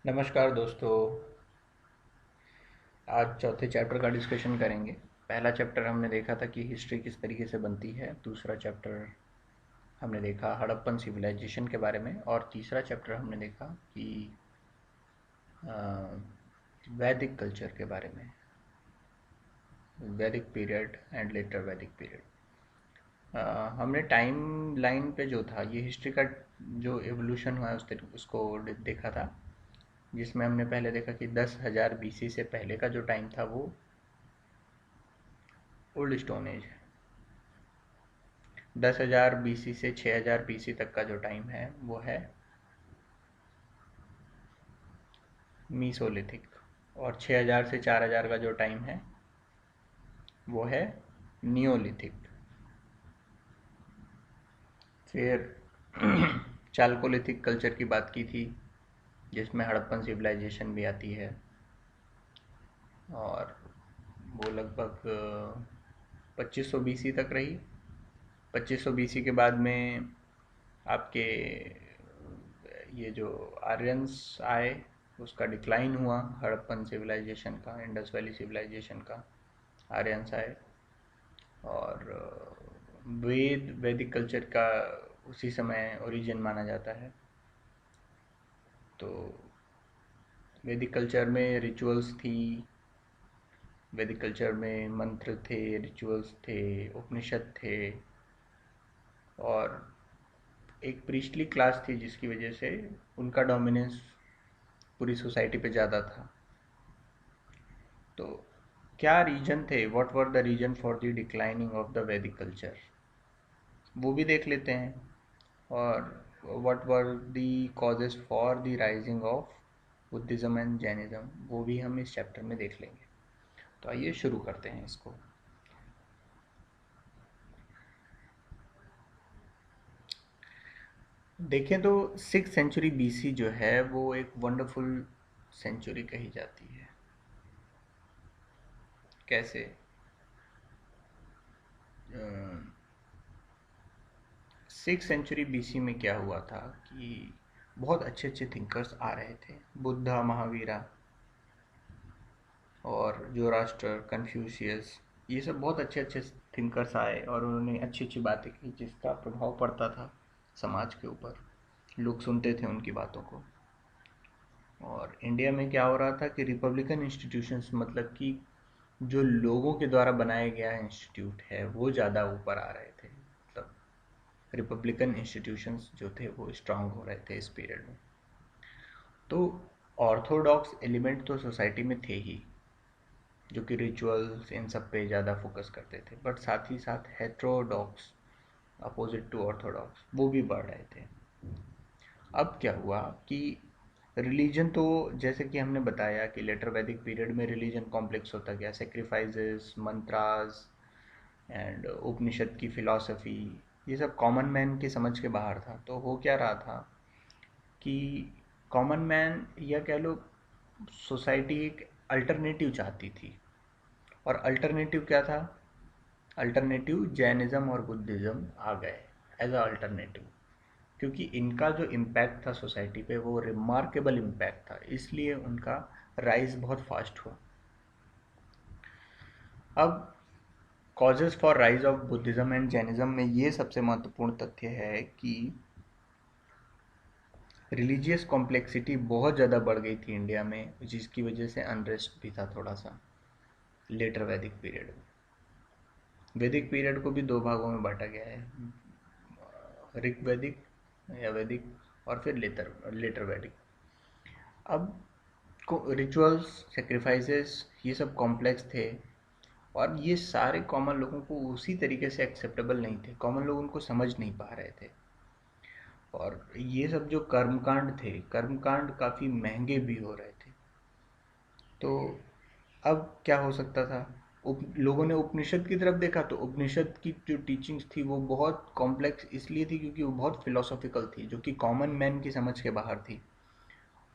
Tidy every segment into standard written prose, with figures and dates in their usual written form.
नमस्कार दोस्तों। आज चौथे चैप्टर का डिस्कशन करेंगे। पहला चैप्टर हमने देखा था कि हिस्ट्री किस तरीके से बनती है। दूसरा चैप्टर हमने देखा हड़प्पन सिविलाइजेशन के बारे में। और तीसरा चैप्टर हमने देखा कि अ, वैदिक कल्चर के बारे में, वैदिक पीरियड एंड लेटर वैदिक पीरियड। हमने टाइम लाइन पे जो था ये हिस्ट्री का जो एवोल्यूशन हुआ है उसको देखा था, जिसमें हमने पहले देखा कि 10,000 बीसी से पहले का जो टाइम था वो ओल्ड स्टोन एज है। 10,000 बीसी से 6,000 बीसी तक का जो टाइम है वो है मीसोलिथिक। और 6,000 से 4,000 का जो टाइम है वो है नियोलिथिक। फिर चालकोलिथिक कल्चर की बात की थी, जिसमें हड़प्पन सिविलाइजेशन भी आती है। और वो लगभग 2500 बीसी तक रही। 2500 बीसी के बाद में आपके ये जो आर्यंस आए उसका डिक्लाइन हुआ, हड़प्पन सिविलाइजेशन का, इंडस वैली सिविलाइजेशन का। आर्यंस आए और वैदिक कल्चर का उसी समय ओरिजिन माना जाता है। तो वैदिक कल्चर में रिचुअल्स थी, वैदिक कल्चर में मंत्र थे, रिचुअल्स थे, उपनिषद थे। और एक प्रीस्टली क्लास थी जिसकी वजह से उनका डोमिनेंस पूरी सोसाइटी पे ज़्यादा था। तो क्या रीजन थे, what were the reason for the declining of the Vedic culture, वो भी देख लेते हैं। और what were the causes for the rising of Buddhism and Jainism, वो भी हम इस चैप्टर में देख लेंगे। तो आइए शुरू करते हैं इसको। देखें तो 6th सेंचुरी बीसी जो है वो एक वंडरफुल सेंचुरी कही जाती है। कैसे? 6th सेंचुरी बीसी में क्या हुआ था कि बहुत अच्छे अच्छे थिंकर्स आ रहे थे, बुद्धा, महावीरा और जोरास्टर, कन्फ्यूशियस। ये सब बहुत अच्छे अच्छे थिंकर्स आए और उन्होंने अच्छी अच्छी बातें की जिसका प्रभाव पड़ता था समाज के ऊपर। लोग सुनते थे उनकी बातों को। और इंडिया में क्या हो रहा था कि रिपब्लिकन इंस्टीट्यूशंस, मतलब कि जो लोगों के द्वारा बनाया गया इंस्टीट्यूट है वो ज़्यादा ऊपर आ रहे थे। मतलब रिपब्लिकन इंस्टीट्यूशंस जो थे वो स्ट्रांग हो रहे थे इस पीरियड में। तो ऑर्थोडॉक्स एलिमेंट तो सोसाइटी में थे ही, जो कि रिचुअल्स इन सब पे ज़्यादा फोकस करते थे, बट साथ ही साथ हेट्रोडॉक्स, अपोजिट टू ऑर्थोडॉक्स, वो भी बढ़ रहे थे। अब क्या हुआ कि रिलीजन तो, जैसे कि हमने बताया कि लेटर वैदिक पीरियड में रिलीजन कॉम्प्लेक्स होता गया, सेक्रीफाइसेस, मंत्रास एंड उपनिषद की फिलॉसफी, ये सब कॉमन मैन की समझ के बाहर था। तो हो क्या रहा था कि कॉमन मैन, या कह लो सोसाइटी, एक अल्टरनेटिव चाहती थी। और अल्टरनेटिव क्या था? अल्टरनेटिव जैनिज़्म और बुद्धिज़्म आ गए एज अ अल्टरनेटिव, क्योंकि इनका जो इम्पैक्ट था सोसाइटी पे वो रिमार्केबल इम्पैक्ट था, इसलिए उनका राइज बहुत फास्ट हुआ। अब causes for rise of Buddhism and Jainism में ये सबसे महत्वपूर्ण तथ्य है कि रिलीजियस कॉम्प्लेक्सिटी बहुत ज़्यादा बढ़ गई थी इंडिया में, जिसकी वजह से अनरेस्ट भी था थोड़ा सा लेटर वैदिक पीरियड में। वैदिक पीरियड को भी दो भागों में बांटा गया है, ऋग वैदिक या वैदिक, और फिर लेटर लेटर वैदिक। अब रिचुअल्स, सेक्रीफाइसेस, ये सब कॉम्प्लेक्स थे और ये सारे कॉमन लोगों को उसी तरीके से एक्सेप्टेबल नहीं थे, कॉमन लोग उनको समझ नहीं पा रहे थे। और ये सब जो कर्मकांड थे, कर्मकांड काफ़ी महंगे भी हो रहे थे। तो अब क्या हो सकता था? लोगों ने उपनिषद की तरफ देखा तो उपनिषद की जो टीचिंग्स थी वो बहुत कॉम्प्लेक्स इसलिए थी क्योंकि वो बहुत फिलोसॉफिकल थी, जो कि कॉमन मैन की समझ के बाहर थी।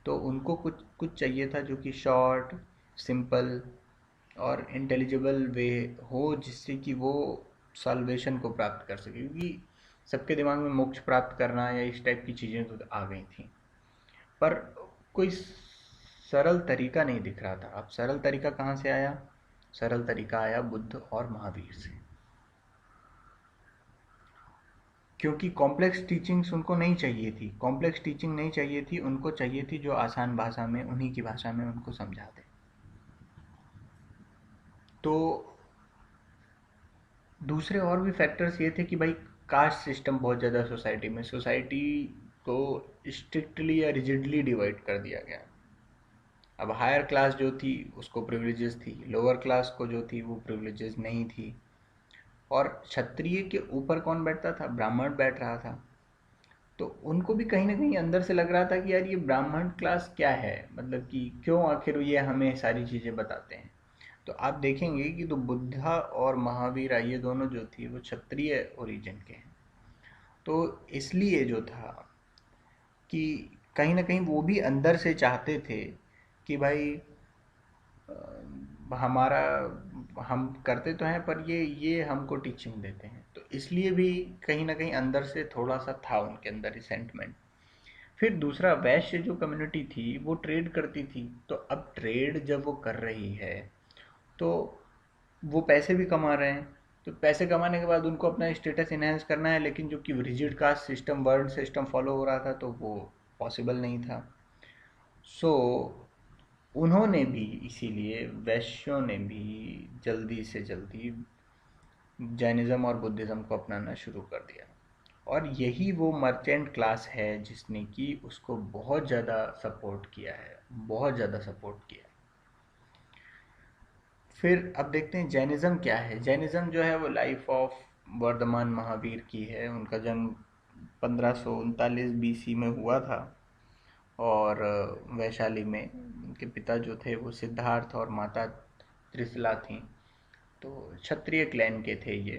तो उनको कुछ कुछ चाहिए था जो कि शॉर्ट, सिंपल और इंटेलिजिबल वे हो, जिससे कि वो साल्वेशन को प्राप्त कर सके, क्योंकि सबके दिमाग में मोक्ष प्राप्त करना या इस टाइप की चीज़ें तो आ गई थी। पर कोई सरल तरीका नहीं दिख रहा था। अब सरल तरीका कहाँ से आया? सरल तरीका आया बुद्ध और महावीर से, क्योंकि कॉम्प्लेक्स टीचिंग्स उनको नहीं चाहिए थी। कॉम्प्लेक्स टीचिंग नहीं चाहिए थी उनको, चाहिए थी जो आसान भाषा में, उन्हीं की भाषा में उनको समझा दे। तो दूसरे और भी फैक्टर्स ये थे कि भाई कास्ट सिस्टम बहुत ज़्यादा सोसाइटी में, सोसाइटी को स्ट्रिक्टली या रिजिडली डिवाइड कर दिया गया। अब हायर क्लास जो थी उसको प्रिविलेजेस थी, लोअर क्लास को जो थी वो प्रिविलेजेस नहीं थी। और क्षत्रिय के ऊपर कौन बैठता था? ब्राह्मण बैठ रहा था। तो उनको भी कहीं ना कहीं अंदर से लग रहा था कि यार ये ब्राह्मण क्लास क्या है, मतलब कि क्यों आखिर ये हमें सारी चीज़ें बताते हैं। तो आप देखेंगे कि तो बुद्धा और महावीर ये दोनों जो थी वो क्षत्रिय ओरिजिन के हैं। तो इसलिए जो था कि कहीं ना कहीं वो भी अंदर से चाहते थे कि भाई हमारा, हम करते तो हैं पर ये हमको टीचिंग देते हैं। तो इसलिए भी कहीं ना कहीं अंदर से थोड़ा सा था उनके अंदर रिसेंटमेंट। फिर दूसरा, वैश्य जो कम्युनिटी थी वो ट्रेड करती थी। तो अब ट्रेड जब वो कर रही है तो वो पैसे भी कमा रहे हैं। तो पैसे कमाने के बाद उनको अपना स्टेटस इनहेंस करना है, लेकिन जो कि rigid caste system, world system follow हो रहा था तो वो पॉसिबल नहीं था। सो उन्होंने भी, इसीलिए वैश्यों ने भी जल्दी से जल्दी जैनिज़्म और बुद्धिज़्म को अपनाना शुरू कर दिया। और यही वो मर्चेंट क्लास है जिसने कि उसको बहुत ज़्यादा सपोर्ट किया है, बहुत ज़्यादा सपोर्ट किया है। फिर अब देखते हैं जैनिज़्म क्या है। जैनिज़्म जो है वो लाइफ ऑफ वर्धमान महावीर की है। उनका जन्म 1539 बीसी में हुआ था। और वैशाली में उनके पिता जो थे वो सिद्धार्थ और माता त्रिशला थीं। तो क्षत्रिय क्लैन के थे ये।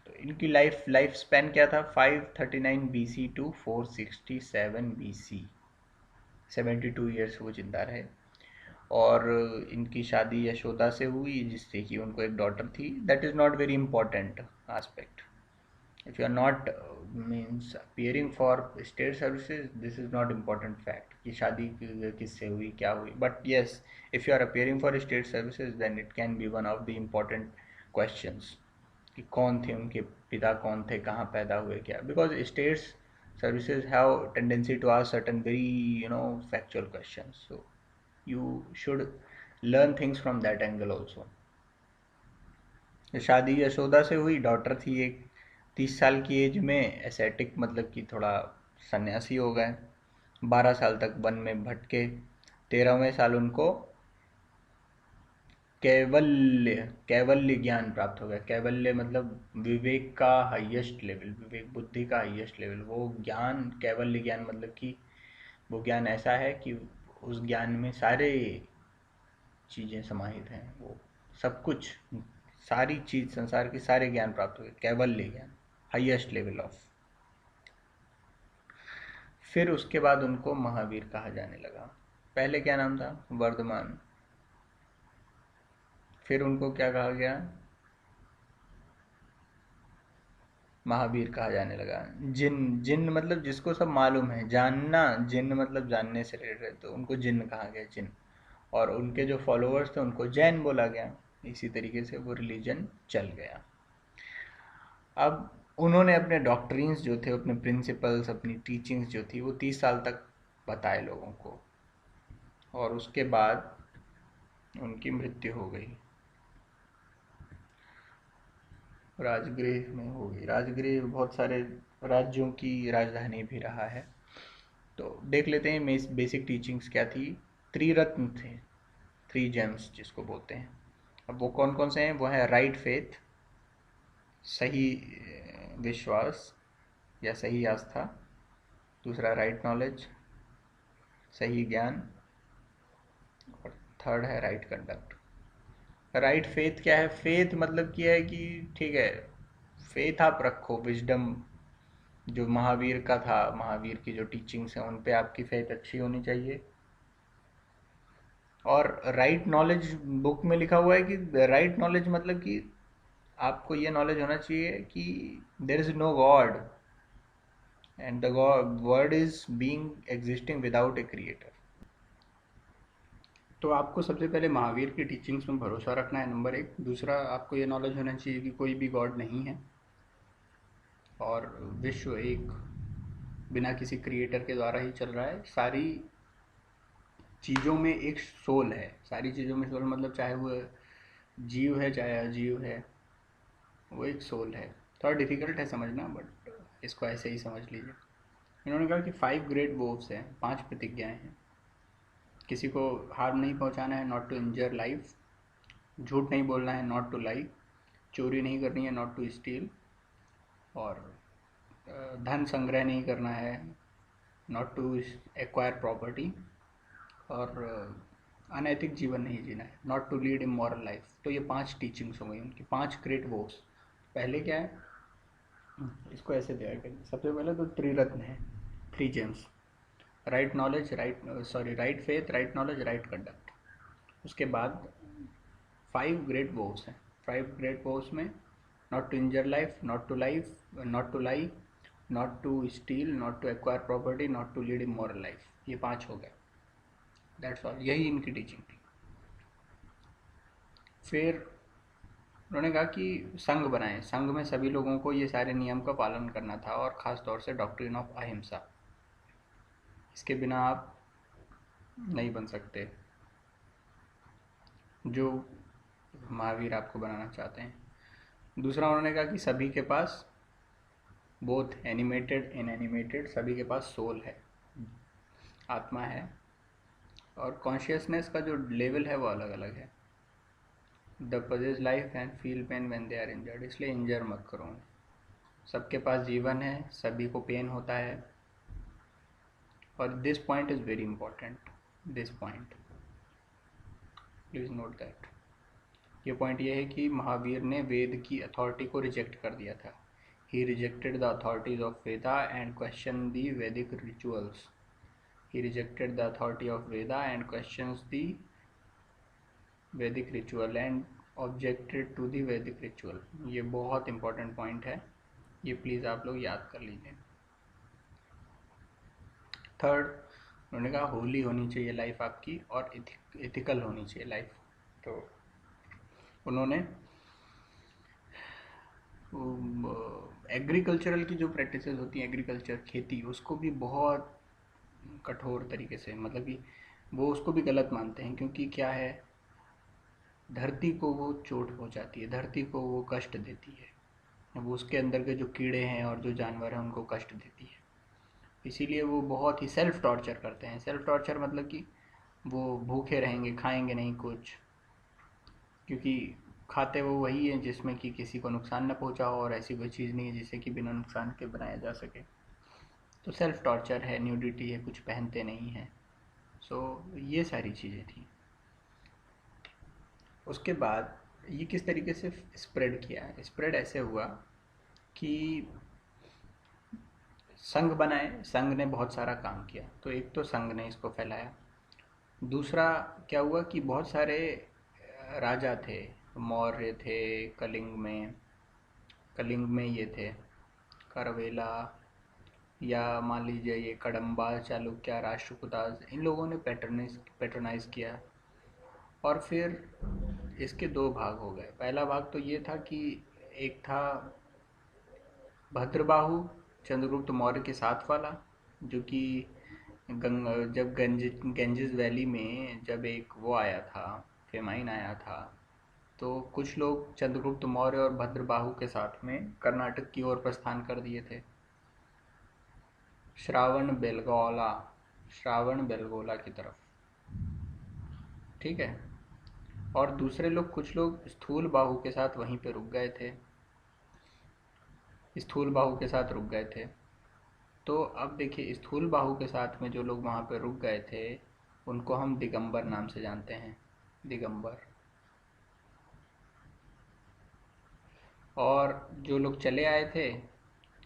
तो इनकी लाइफ स्पैन क्या था? 539 बीसी टू 467 बीसी, 72 ईयर्स वो जिंदा रहे। और इनकी शादी यशोदा से हुई जिससे कि उनको एक डॉटर थी। That is not very important aspect. if you are not means appearing for state services, this is not important fact कि शादी किससे हुई, क्या हुई। but yes, if you are appearing for state services then it can be one of the important questions कि कौन थे उनके पिता, कौन थे, कहाँ पैदा हुए, क्या। because states services have tendency to ask certain very factual questions, so you should learn things from that angle also। शादी यशोदा से हुई, डॉटर थी एक। 30 साल की एज में एसेटिक, मतलब कि थोड़ा सन्यासी हो गए। 12 साल तक वन में भटके। 13वें साल उनको कैवल्य कैवल्य ज्ञान प्राप्त हो गया। कैवल्य मतलब विवेक का हाईएस्ट लेवल, विवेक बुद्धि का हाईएस्ट लेवल। वो ज्ञान, कैवल्य ज्ञान मतलब कि वो ज्ञान ऐसा है कि उस ज्ञान में सारे चीज़ें समाहित हैं। वो सब कुछ, सारी चीज़, संसार की सारे ज्ञान प्राप्त हुए, कैवल्य ज्ञान, हाईएस्ट लेवल ऑफ। फिर उसके बाद उनको महावीर कहा जाने लगा। पहले क्या नाम था? वर्धमान। फिर उनको क्या कहा गया? महावीर कहा जाने लगा। जिन, जिन मतलब जिसको सब मालूम है, जानना, जिन मतलब जानने से रिलेटेड, तो उनको जिन कहा गया, जिन। और उनके जो फॉलोअर्स थे उनको जैन बोला गया। इसी तरीके से वो रिलीजन चल गया। अब उन्होंने अपने डॉक्ट्रिन्स जो थे, अपने प्रिंसिपल्स, अपनी टीचिंग्स जो थी वो 30 साल तक बताए लोगों को। और उसके बाद उनकी मृत्यु हो गई, राजगृह में हो गई। राजगृह बहुत सारे राज्यों की राजधानी भी रहा है। तो देख लेते हैं बेसिक टीचिंग्स क्या थी। त्रिरत्न थे, 3 जेम्स जिसको बोलते हैं। अब वो कौन कौन से हैं? वो है राइट फेथ, सही विश्वास या सही आस्था। दूसरा राइट नॉलेज, सही ज्ञान। और थर्ड है राइट कंडक्ट। राइट फेथ क्या है? फेथ मतलब क्या है कि ठीक है, फेथ आप रखो, विजडम जो महावीर का था, महावीर की जो टीचिंग्स हैं उन पे आपकी फेथ अच्छी होनी चाहिए। और राइट नॉलेज, बुक में लिखा हुआ है कि राइट नॉलेज मतलब कि आपको ये नॉलेज होना चाहिए कि there is no god and the god word is being existing without a creator. तो आपको सबसे पहले महावीर की टीचिंग्स में भरोसा रखना है, नंबर एक। दूसरा, आपको ये नॉलेज होना चाहिए कि कोई भी गॉड नहीं है, और विश्व एक बिना किसी क्रिएटर के द्वारा ही चल रहा है। सारी चीज़ों में एक सोल है, सारी चीज़ों में सोल मतलब चाहे वो जीव है चाहे अजीव है, वो एक सोल है। थोड़ा डिफिकल्ट है समझना, बट इसको ऐसे ही समझ लीजिए। इन्होंने कहा कि 5 ग्रेट वोव्स हैं, 5 प्रतिज्ञाएं हैं। किसी को हार्म नहीं पहुंचाना है, नॉट टू इंजर लाइफ। झूठ नहीं बोलना है, नॉट टू लाई। चोरी नहीं करनी है, नॉट टू स्टील। और धन संग्रह नहीं करना है, नॉट टू एक्वायर प्रॉपर्टी। और अनैतिक जीवन नहीं जीना है, not to lead immoral life. तो ये 5 टीचिंग्स हो गई उनकी, 5 ग्रेट वोव्स। पहले क्या है, इसको ऐसे तैयार करें। सबसे पहले तो त्रिरत्न है, 3 James. Right knowledge, right faith, right knowledge, right conduct. उसके बाद 5 ग्रेट वोव्स हैं। 5 ग्रेट वोव्स में not to injure life, not to lie, not to steal, not to acquire property, not to lead immoral life. ये 5 हो गए। That's all, यही इनकी teaching थी। फिर उन्होंने कहा कि संघ बनाएं, संघ में सभी लोगों को ये सारे नियम का पालन करना था, और ख़ास तौर से डॉक्ट्रिन ऑफ अहिंसा। इसके बिना आप नहीं बन सकते जो महावीर आपको बनाना चाहते हैं। दूसरा उन्होंने कहा कि सभी के पास, बोथ एनिमेटेड इनएनिमेटेड, सभी के पास सोल है, आत्मा है। और कॉन्शियसनेस का जो लेवल है वो अलग अलग है। The possesses life and feel pain when they are injured, इसलिए इंजर मत करो। सबके पास जीवन है, सभी को पेन होता है। और this point is very important, this point please note that. ये पॉइंट ये है कि महावीर ने वेद की अथॉरिटी को रिजेक्ट कर दिया था। He rejected the authorities of Veda and question the Vedic rituals. He rejected the authority of Veda and questions the Vedic ritual and objected to the Vedic ritual. ये बहुत इंपॉर्टेंट पॉइंट है, ये प्लीज़ आप लोग याद कर लीजिए। थर्ड, उन्होंने कहा होली होनी चाहिए लाइफ आपकी, और एथिकल होनी चाहिए लाइफ। तो उन्होंने एग्रीकल्चरल की जो प्रैक्टिसेस होती हैं, एग्रीकल्चर खेती, उसको भी बहुत कठोर तरीके से, मतलब कि वो उसको भी गलत मानते हैं। क्योंकि क्या है, धरती को वो चोट पहुंचाती है, धरती को वो कष्ट देती है, वो उसके अंदर के जो कीड़े हैं और जो जानवर हैं उनको कष्ट देती है। इसीलिए वो बहुत ही सेल्फ टॉर्चर करते हैं। सेल्फ टॉर्चर मतलब कि वो भूखे रहेंगे, खाएंगे नहीं कुछ, क्योंकि खाते वो वही है जिसमें कि किसी को नुकसान न पहुंचा हो, और ऐसी कोई चीज़ नहीं है जिसे कि बिना नुकसान के बनाया जा सके। तो सेल्फ टॉर्चर है, न्यूडिटी है, कुछ पहनते नहीं हैं। सो ये सारी चीज़ें थी। उसके बाद ये किस तरीके से स्प्रेड किया, स्प्रेड ऐसे हुआ कि संघ बनाए, संघ ने बहुत सारा काम किया। तो एक तो संघ ने इसको फैलाया। दूसरा क्या हुआ कि बहुत सारे राजा थे, मौर्य थे, कलिंग में, कलिंग में ये थे करवेला, या मान लीजिए ये कदम्बा, चालुक्य, राष्ट्रकूटाज, इन लोगों ने पैट्रोनाइज किया। और फिर इसके 2 भाग हो गए। पहला भाग तो ये था कि एक था भद्रबाहु, चंद्रगुप्त मौर्य के साथ वाला, जो कि जब गंजिस वैली में जब एक वो आया था, फेमाइन आया था, तो कुछ लोग चंद्रगुप्त मौर्य और भद्रबाहु के साथ में कर्नाटक की ओर प्रस्थान कर दिए थे। श्रावण बेलगोला, श्रावण बेलगोला की तरफ, ठीक है। और दूसरे लोग, कुछ लोग स्थूल बाहु के साथ वहीं पे रुक गए थे, स्थूल बाहु के साथ रुक गए थे। तो अब देखिए, स्थूल बाहु के साथ में जो लोग वहाँ पे रुक गए थे, उनको हम दिगंबर नाम से जानते हैं, दिगंबर। और जो लोग चले आए थे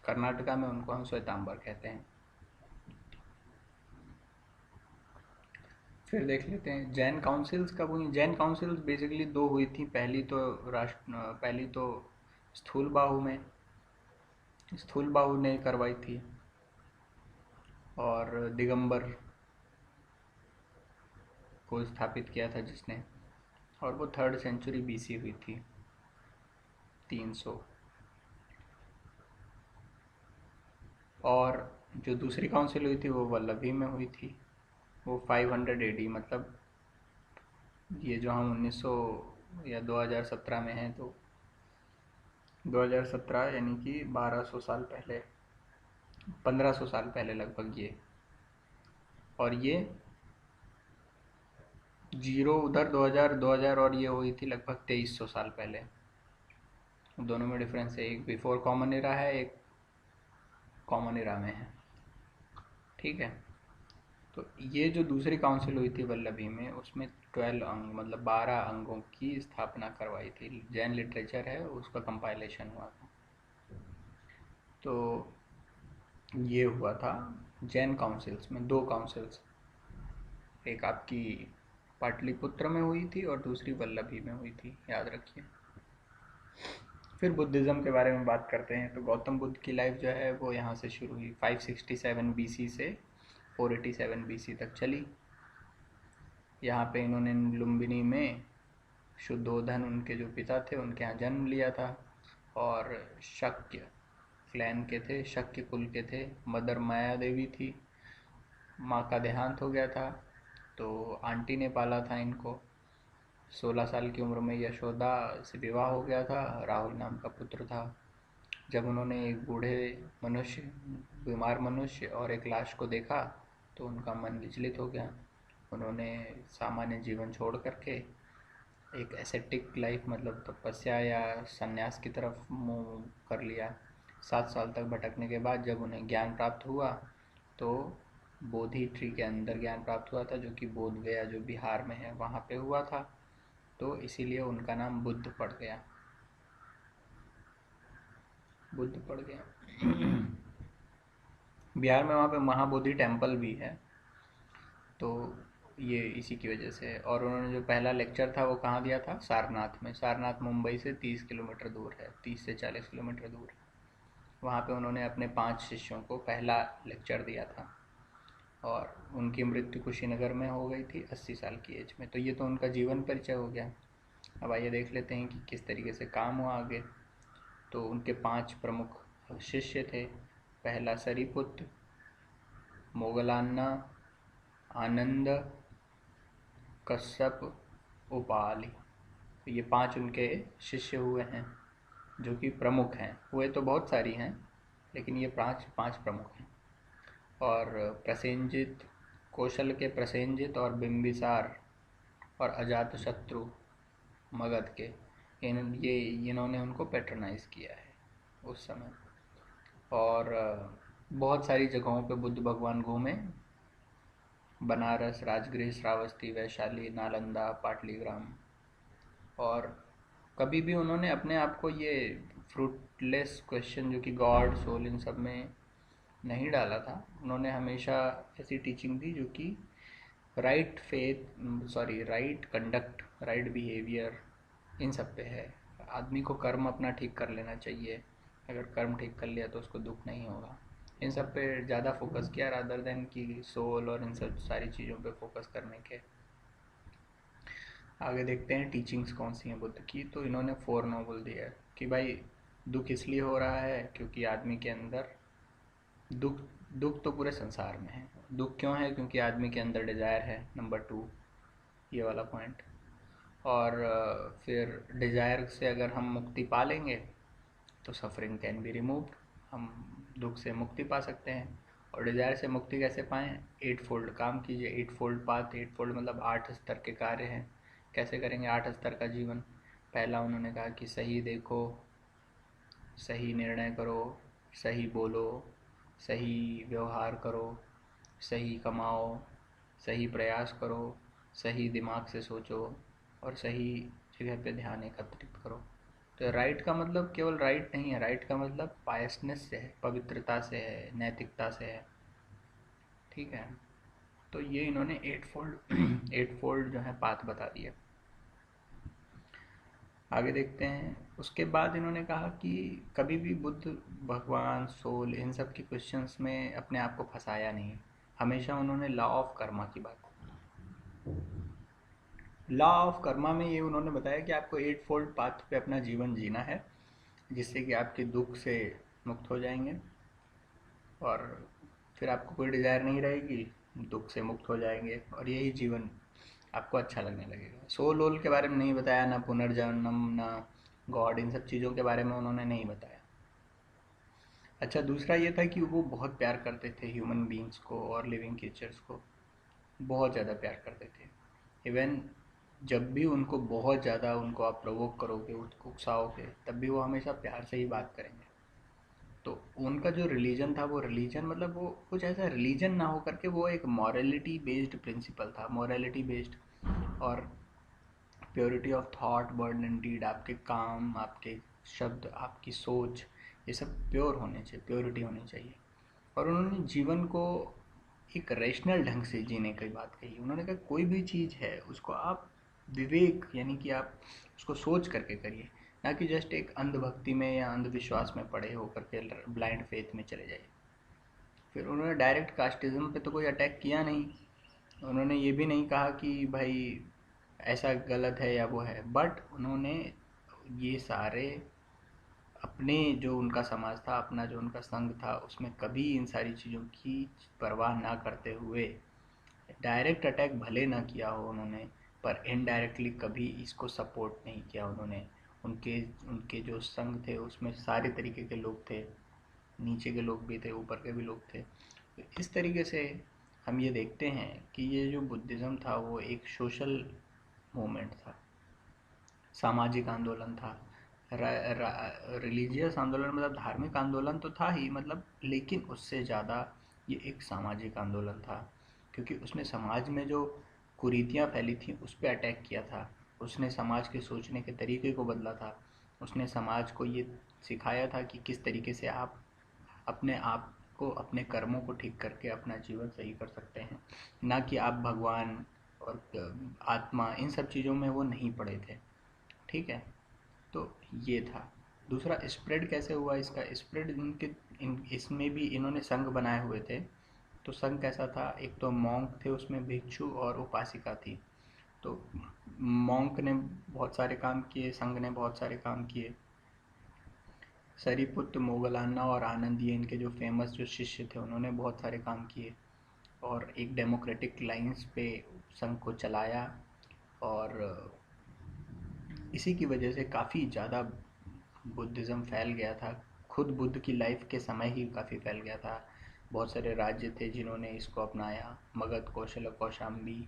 कर्नाटका में, उनको हम श्वेतांबर कहते हैं। फिर देख लेते हैं जैन काउंसिल्स कब हुई। जैन काउंसिल्स बेसिकली 2 हुई थी। पहली तो स्थूल बाहु में, स्थूल बाहु ने करवाई थी, और दिगंबर को स्थापित किया था जिसने, और वो 3rd सेंचुरी BC हुई थी, 300। और जो दूसरी काउंसिल हुई थी वो वल्लभी में हुई थी, वो 500 AD, मतलब ये जो हम 1900 या 2017 में हैं, तो 2017 यानी कि 1200 साल पहले, 1500 साल पहले लगभग ये। और ये जीरो उधर 2000 और ये हुई थी लगभग 2300 साल पहले। दोनों में डिफरेंस है, एक बिफोर कॉमन एरा है, एक कॉमन एरा में है। ठीक है, तो ये जो दूसरी काउंसिल हुई थी वल्लभी में, उसमें 12 अंग मतलब 12 अंगों की स्थापना करवाई थी। जैन लिटरेचर है उसका कंपाइलेशन हुआ था। तो ये हुआ था जैन काउंसिल्स में, 2 काउंसिल्स, एक आपकी पाटलिपुत्र में हुई थी और दूसरी वल्लभी में हुई थी, याद रखिए। फिर बुद्धिज़्म के बारे में बात करते हैं। तो गौतम बुद्ध की लाइफ जो है वो यहाँ से शुरू हुई, 567 BC से 487 BC तक चली। यहाँ पे इन्होंने लुम्बिनी में शुद्धोधन, उनके जो पिता थे, उनके यहाँ जन्म लिया था। और शक्य क्लैन के थे, शक्य कुल के थे। मदर माया देवी थी, माँ का देहांत हो गया था, तो आंटी ने पाला था इनको। 16 साल की उम्र में यशोदा से विवाह हो गया था, राहुल नाम का पुत्र था। जब उन्होंने एक बूढ़े मनुष्य, बीमार मनुष्य और एक लाश को देखा तो उनका मन विचलित हो गया। उन्होंने सामान्य जीवन छोड़ करके एक एसेटिक लाइफ, मतलब तपस्या या संन्यास की तरफ मुँह कर लिया। 7 साल तक भटकने के बाद जब उन्हें ज्ञान प्राप्त हुआ तो बोधि ट्री के अंदर ज्ञान प्राप्त हुआ था, जो कि बोध गया जो बिहार में है वहाँ पे हुआ था। तो इसीलिए उनका नाम बुद्ध पड़ गया, बुद्ध पड़ गया। बिहार में वहाँ पे महाबोधि टेम्पल भी है, तो ये इसी की वजह से। और उन्होंने जो पहला लेक्चर था वो कहाँ दिया था? सारनाथ में। सारनाथ मुंबई से 30 किलोमीटर दूर है, 30 से 40 किलोमीटर दूर है। वहाँ पे उन्होंने अपने 5 शिष्यों को पहला लेक्चर दिया था, और उनकी मृत्यु कुशीनगर में हो गई थी 80 साल की एज में। तो ये तो उनका जीवन परिचय हो गया। अब आइए देख लेते हैं कि किस तरीके से काम हुआ आगे। तो उनके 5 प्रमुख शिष्य थे। पहला सरीपुत्र, मोगलान्ना, आनंद, कश्यप, उपाली। तो ये 5 उनके शिष्य हुए हैं जो कि प्रमुख हैं। हुए तो बहुत सारी हैं, लेकिन ये 5 प्रमुख हैं। और प्रसेनजित, कौशल के प्रसेनजित और बिंबिसार और अजातशत्रु मगध के, ये इन्होंने उनको पैट्रनाइज किया है उस समय। और बहुत सारी जगहों पे बुद्ध भगवान घूमे, बनारस, राजगृह, श्रावस्ती, वैशाली, नालंदा, पाटलीग्राम। और कभी भी उन्होंने अपने आप को ये फ्रूटलेस क्वेश्चन जो कि गॉड, सोल, इन सब में नहीं डाला था। उन्होंने हमेशा ऐसी टीचिंग दी जो कि right faith, sorry right conduct, right behaviour, इन सब पे है। आदमी को कर्म अपना ठीक कर लेना चाहिए, अगर कर्म ठीक कर लिया तो उसको दुख नहीं होगा। इन सब पे ज़्यादा फोकस किया रादर देन कि सोल और इन सब सारी चीज़ों पे फोकस करने के। आगे देखते हैं टीचिंग्स कौन सी हैं बुद्ध की। तो इन्होंने 4 नोबल दिया है कि भाई दुख इसलिए हो रहा है क्योंकि आदमी के अंदर दुख, दुख तो पूरे संसार में है। दुख क्यों है? क्योंकि आदमी के अंदर डिज़ायर है, नंबर 2, ये वाला पॉइंट। और फिर डिज़ायर से अगर हम मुक्ति पा लेंगे तो सफरिंग कैन बी रिमूव्ड, हम दुख से मुक्ति पा सकते हैं। और डिज़ायर से मुक्ति कैसे पाएँ? 8 फोल्ड काम कीजिए, 8 फोल्ड पाथ। 8 फोल्ड मतलब 8 स्तर के कार्य हैं। कैसे करेंगे 8 स्तर का जीवन? पहला उन्होंने कहा कि सही देखो, सही निर्णय करो, सही बोलो, सही व्यवहार करो, सही कमाओ, सही प्रयास करो, सही दिमाग से सोचो और सही जगह पे ध्यान एकत्रित करो। तो राइट का मतलब केवल राइट नहीं है, राइट का मतलब पायसनेस से है, पवित्रता से है, नैतिकता से है। ठीक है, तो ये इन्होंने 8 फोल्ड 8 फोल्ड जो है पाथ बता दिया। आगे देखते हैं। उसके बाद इन्होंने कहा कि कभी भी बुद्ध भगवान, सोल, इन सब की क्वेश्चंस में अपने आप को फंसाया नहीं। हमेशा उन्होंने लॉ ऑफ कर्मा की बात की। लॉ ऑफ कर्मा में ये उन्होंने बताया कि आपको एट फोल्ड पाथ पे अपना जीवन जीना है, जिससे कि आपके दुख से मुक्त हो जाएंगे और फिर आपको कोई डिज़ायर नहीं रहेगी, दुख से मुक्त हो जाएंगे और यही जीवन आपको अच्छा लगने लगेगा। सोल ओल के बारे में नहीं बताया, ना पुनर्जन्म, ना गॉड, इन सब चीज़ों के बारे में उन्होंने नहीं बताया। अच्छा, दूसरा ये था कि वो बहुत प्यार करते थे ह्यूमन बींग्स को और लिविंग क्रिएचर्स को, बहुत ज़्यादा प्यार करते थे। इवन जब भी उनको बहुत ज़्यादा उनको आप प्रोवोक करोगे, उकसाओगे, तब भी वो हमेशा प्यार से ही बात करेंगे। तो उनका जो रिलीजन था, वो रिलीजन मतलब वो कुछ ऐसा रिलीजन ना हो करके वो एक मॉरलिटी बेस्ड प्रिंसिपल था, मॉरलिटी बेस्ड। और purity of thought, word and deed, आपके काम, आपके शब्द, आपकी सोच, ये सब प्योर होने चाहिए, प्योरिटी होनी चाहिए। और उन्होंने जीवन को एक रैशनल ढंग से जीने की बात कही। उन्होंने कहा कोई भी चीज़ है उसको आप विवेक, यानी कि आप उसको सोच करके करिए, ना कि जस्ट एक अंधभक्ति में या अंधविश्वास में पड़े होकर के ब्लाइंड फेथ में चले जाइए। फिर उन्होंने डायरेक्ट कास्टिज्म पे तो कोई अटैक किया नहीं, उन्होंने ये भी नहीं कहा कि भाई ऐसा गलत है या वो है, बट उन्होंने ये सारे अपने जो उनका समाज था, अपना जो उनका संघ था, उसमें कभी इन सारी चीज़ों की परवाह ना करते हुए डायरेक्ट अटैक भले ना किया हो उन्होंने, पर इनडायरेक्टली कभी इसको सपोर्ट नहीं किया उन्होंने। उनके उनके जो संघ थे उसमें सारे तरीके के लोग थे, नीचे के लोग भी थे, ऊपर के भी लोग थे। तो इस तरीके से हम ये देखते हैं कि ये जो बुद्धिज़्म था वो एक सोशल मूवमेंट था, सामाजिक आंदोलन था। रिलीजियस आंदोलन मतलब धार्मिक आंदोलन तो था ही, मतलब, लेकिन उससे ज़्यादा ये एक सामाजिक आंदोलन था, क्योंकि उसने समाज में जो कुरीतियाँ फैली थी उस पर अटैक किया था। उसने समाज के सोचने के तरीके को बदला था। उसने समाज को ये सिखाया था कि किस तरीके से आप अपने आप को, अपने कर्मों को ठीक करके अपना जीवन सही कर सकते हैं, ना कि आप भगवान और आत्मा, इन सब चीज़ों में वो नहीं पड़े थे। ठीक है, तो ये था। दूसरा, स्प्रेड कैसे हुआ इसका, स्प्रेड इसमें भी इन्होंने संघ बनाए हुए थे। तो संघ कैसा था, एक तो मॉन्क थे उसमें, भिक्षु और उपासिका थी। तो मॉन्क ने बहुत सारे काम किए, संघ ने बहुत सारे काम किए। सरीपुत्र, मोगलाना और आनंद, ये इनके जो फेमस जो शिष्य थे, उन्होंने बहुत सारे काम किए और एक डेमोक्रेटिक लाइंस पे संघ को चलाया। और इसी की वजह से काफ़ी ज़्यादा बुद्धिज़्म फैल गया था। खुद बुद्ध की लाइफ के समय ही काफ़ी फैल गया था। बहुत सारे राज्य थे जिन्होंने इसको अपनाया, मगध, कौशल, कौशाम्बी,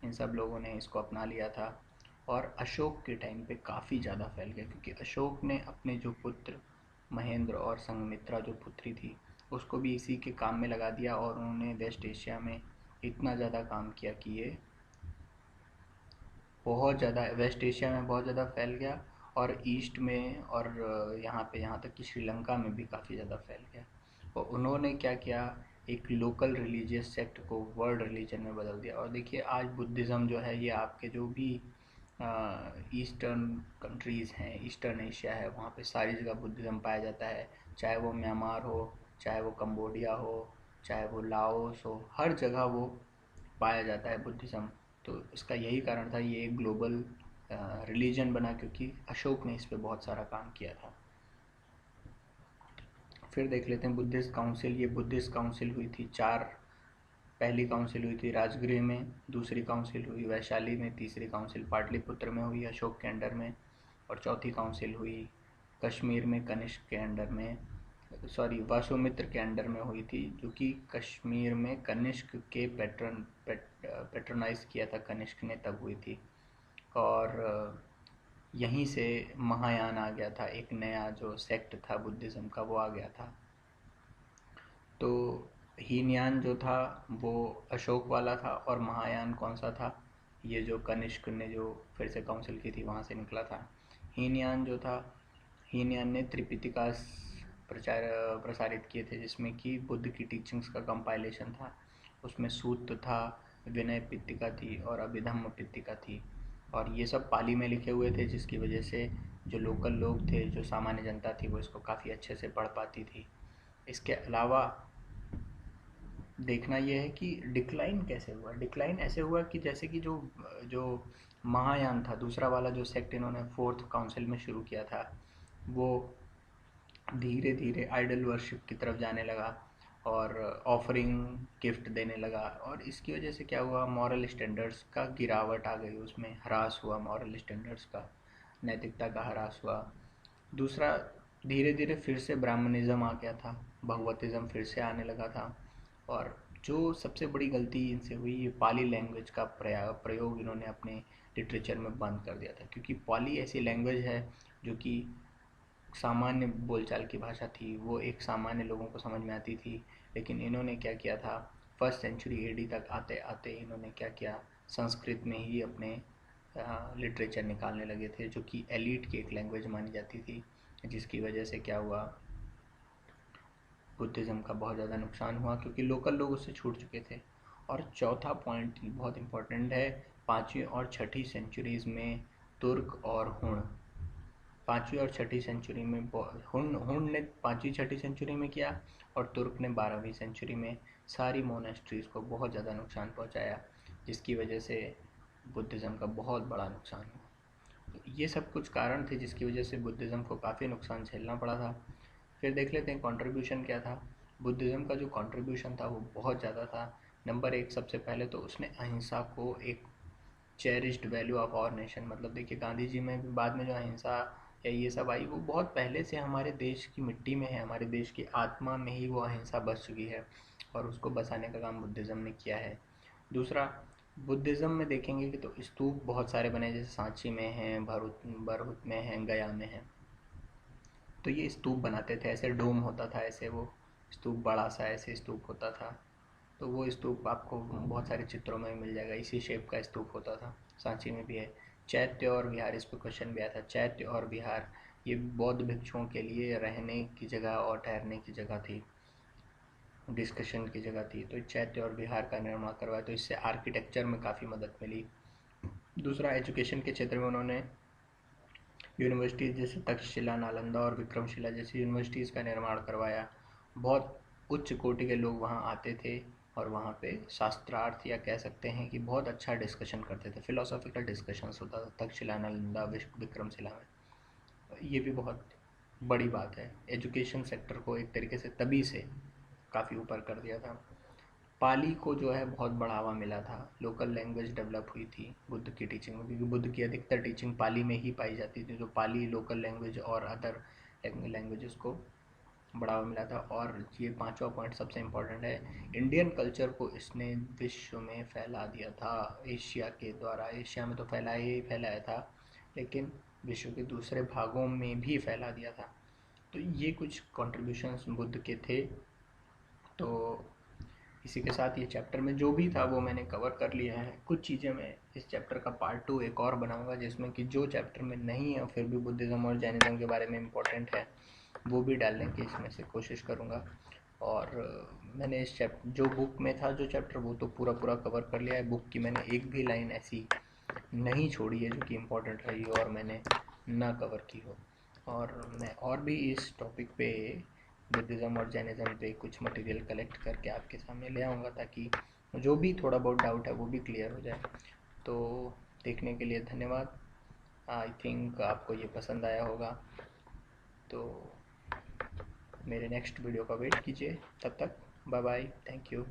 इन सब लोगों ने इसको अपना लिया था। और अशोक के टाइम पे काफ़ी ज़्यादा फैल गया, क्योंकि अशोक ने अपने जो पुत्र महेंद्र और संघमित्रा जो पुत्री थी, उसको भी इसी के काम में लगा दिया और उन्होंने वेस्ट एशिया में इतना ज़्यादा काम किया कि ये बहुत ज़्यादा वेस्ट एशिया में बहुत ज़्यादा फैल गया, और ईस्ट में, और यहाँ पे, यहाँ तक कि श्रीलंका में भी काफ़ी ज़्यादा फैल गया। और उन्होंने क्या किया, एक लोकल रिलीजियस सेक्ट को वर्ल्ड रिलीजन में बदल दिया। और देखिए आज बुद्धिज़्म जो है ये आपके जो भी ईस्टर्न कंट्रीज़ हैं, ईस्टर्न एशिया है, वहाँ पे सारी जगह बुद्धिज़्म पाया जाता है। चाहे वो म्यांमार हो, चाहे वो कंबोडिया हो, चाहे वो लाओस हो, हर जगह वो पाया जाता है बुद्धिज़्म। तो इसका यही कारण था, ये एक ग्लोबल रिलीजन बना, क्योंकि अशोक ने इस पे बहुत सारा काम किया था। फिर देख लेते हैं बुद्धिस्ट काउंसिल। ये बुद्धिस्ट काउंसिल हुई थी चार। पहली काउंसिल हुई थी राजगृह में, दूसरी काउंसिल हुई वैशाली में, तीसरी काउंसिल पाटलिपुत्र में हुई अशोक के अंडर में, और चौथी काउंसिल हुई कश्मीर में कनिष्क के अंडर में, सॉरी वासुमित्र के अंडर में हुई थी, जो कि कश्मीर में कनिष्क के पेट्रोनाइज किया था कनिष्क ने, तब हुई थी। और यहीं से महायान आ गया था, एक नया जो सेक्ट था बुद्धिज़्म का वो आ गया था। तो हीनयान जो था वो अशोक वाला था, और महायान कौन सा था, ये जो कनिष्क ने जो फिर से काउंसिल की थी वहाँ से निकला था। हीनयान जो था, हीनयान ने त्रिपिटिका प्रचार प्रसारित किए थे, जिसमें कि बुद्ध की टीचिंग्स का कंपाइलेशन था। उसमें सूत्र था, विनय पिट्टिका थी और अभिधम्म पिट्टिका थी, और ये सब पाली में लिखे हुए थे, जिसकी वजह से जो लोकल लोग थे, जो सामान्य जनता थी, वो इसको काफ़ी अच्छे से पढ़ पाती थी। इसके अलावा देखना यह है कि डिक्लाइन कैसे हुआ। डिक्लाइन ऐसे हुआ कि जैसे कि जो जो महायान था, दूसरा वाला जो सेक्ट इन्होंने फोर्थ काउंसिल में शुरू किया था, वो धीरे धीरे आइडल वर्शिप की तरफ जाने लगा और ऑफरिंग गिफ्ट देने लगा, और इसकी वजह से क्या हुआ, मॉरल स्टैंडर्ड्स का गिरावट आ गई, उसमें ह्रास हुआ, मॉरल स्टैंडर्ड्स का, नैतिकता का ह्रास हुआ। दूसरा, धीरे धीरे फिर से ब्राह्मणिज्म आ गया था, भगवतिज्म फिर से आने लगा था। और जो सबसे बड़ी गलती इनसे हुई, ये पाली लैंग्वेज का प्रयोग इन्होंने अपने लिटरेचर में बंद कर दिया था, क्योंकि पाली ऐसी लैंग्वेज है जो कि सामान्य बोलचाल की भाषा थी, वो एक सामान्य लोगों को समझ में आती थी। लेकिन इन्होंने क्या किया था, फर्स्ट सेंचुरी एडी तक आते आते इन्होंने क्या किया, संस्कृत में ही अपने लिटरेचर निकालने लगे थे, जो कि एलीट की एक लैंग्वेज मानी जाती थी, जिसकी वजह से क्या हुआ, बुद्धिज़्म का बहुत ज़्यादा नुकसान हुआ, क्योंकि लोकल लोग उससे छूट चुके थे। और चौथा पॉइंट बहुत इम्पोर्टेंट है, पाँचवीं और छठी सेंचुरीज़ में तुर्क और हुण, पाँचवीं और छठी सेंचुरी में हुण ने पाँचवीं छठी सेंचुरी में किया, और तुर्क ने 12वीं सेंचुरी में सारी मोनेस्ट्रीज़ को बहुत ज़्यादा नुकसान पहुंचाया, जिसकी वजह से बुद्धिज़्म का बहुत बड़ा नुकसान हुआ। तो ये सब कुछ कारण थे जिसकी वजह से बुद्धिज़्म को काफ़ी नुकसान झेलना पड़ा था। फिर देख लेते हैं कंट्रीब्यूशन क्या था। बुद्धिज़्म का जो कंट्रीब्यूशन था वो बहुत ज़्यादा था। नंबर एक, सबसे पहले तो उसने अहिंसा को एक cherished value of our nation, मतलब देखिए गांधी जी में भी बाद में जो अहिंसा या ये सब आई, वो बहुत पहले से हमारे देश की मिट्टी में है, हमारे देश की आत्मा में ही वो अहिंसा बस चुकी है, और उसको बसाने का काम बुद्धिज़्म ने किया है। दूसरा, बुद्धिज़्म में देखेंगे कि तो स्तूप बहुत सारे बने, जैसे सांची में हैं, भरूच में हैं, गया में हैं। तो ये स्तूप बनाते थे, ऐसे डोम होता था, ऐसे वो स्तूप बड़ा सा ऐसे स्तूप होता था। तो वो स्तूप आपको बहुत सारे चित्रों में मिल जाएगा, इसी शेप का स्तूप होता था। सांची में भी है। चैत्य और विहार, इस पर क्वेश्चन भी आया था। चैत्य और विहार ये बौद्ध भिक्षुओं के लिए रहने की जगह और ठहरने की जगह थी, डिस्कशन की जगह थी। तो चैत्य और विहार का निर्माण करवाया, तो इससे आर्किटेक्चर में काफ़ी मदद मिली। दूसरा, एजुकेशन के क्षेत्र में उन्होंने यूनिवर्सिटीज़ जैसे तक्षशिला, नालंदा और विक्रमशिला जैसी यूनिवर्सिटीज़ का निर्माण करवाया। बहुत उच्च कोटि के लोग वहाँ आते थे, और वहाँ पे शास्त्रार्थ, या कह सकते हैं कि बहुत अच्छा डिस्कशन करते थे, फिलोसॉफिकल डिस्कशंस होता था तक्षशिला, नालंदा, विक्रमशिला में। ये भी बहुत बड़ी बात है, एजुकेशन सेक्टर को एक तरीके से तभी से काफ़ी ऊपर कर दिया था। पाली को जो है बहुत बढ़ावा मिला था, लोकल लैंग्वेज डेवलप हुई थी बुद्ध की टीचिंग में, क्योंकि बुद्ध की अधिकतर टीचिंग पाली में ही पाई जाती थी, तो पाली लोकल लैंग्वेज और अदर लैंग्वेजेस को बढ़ावा मिला था। और ये पांचवा पॉइंट सबसे इम्पोर्टेंट है, इंडियन कल्चर को इसने विश्व में फैला दिया था, एशिया के द्वारा। एशिया में तो फैलाया ही फैलाया था, लेकिन विश्व के दूसरे भागों में भी फैला दिया था। तो ये कुछ कॉन्ट्रीब्यूशंस बुद्ध के थे। तो इसी के साथ ये चैप्टर में जो भी था वो मैंने कवर कर लिया है। कुछ चीज़ें मैं इस चैप्टर का पार्ट 2 एक और बनाऊंगा, जिसमें कि जो चैप्टर में नहीं है फिर भी बुद्धिज़्म और जैनिज़्म के बारे में इम्पोर्टेंट है, वो भी डालने की इसमें से कोशिश करूँगा। और मैंने इस चैप्टर जो बुक में था जो चैप्टर, वो तो पूरा पूरा कवर कर लिया है। बुक की मैंने एक भी लाइन ऐसी नहीं छोड़ी है जो कि इम्पोर्टेंट रही हो और मैंने ना कवर की हो। और मैं और भी इस टॉपिक पे, बुद्धिज़्म और जैनिज़्म पे कुछ मटेरियल कलेक्ट करके आपके सामने ले आऊँगा, ताकि जो भी थोड़ा बहुत डाउट है वो भी क्लियर हो जाए। तो देखने के लिए धन्यवाद। आई थिंक आपको ये पसंद आया होगा। तो मेरे नेक्स्ट वीडियो का वेट कीजिए। तब तक बाय बाय, थैंक यू।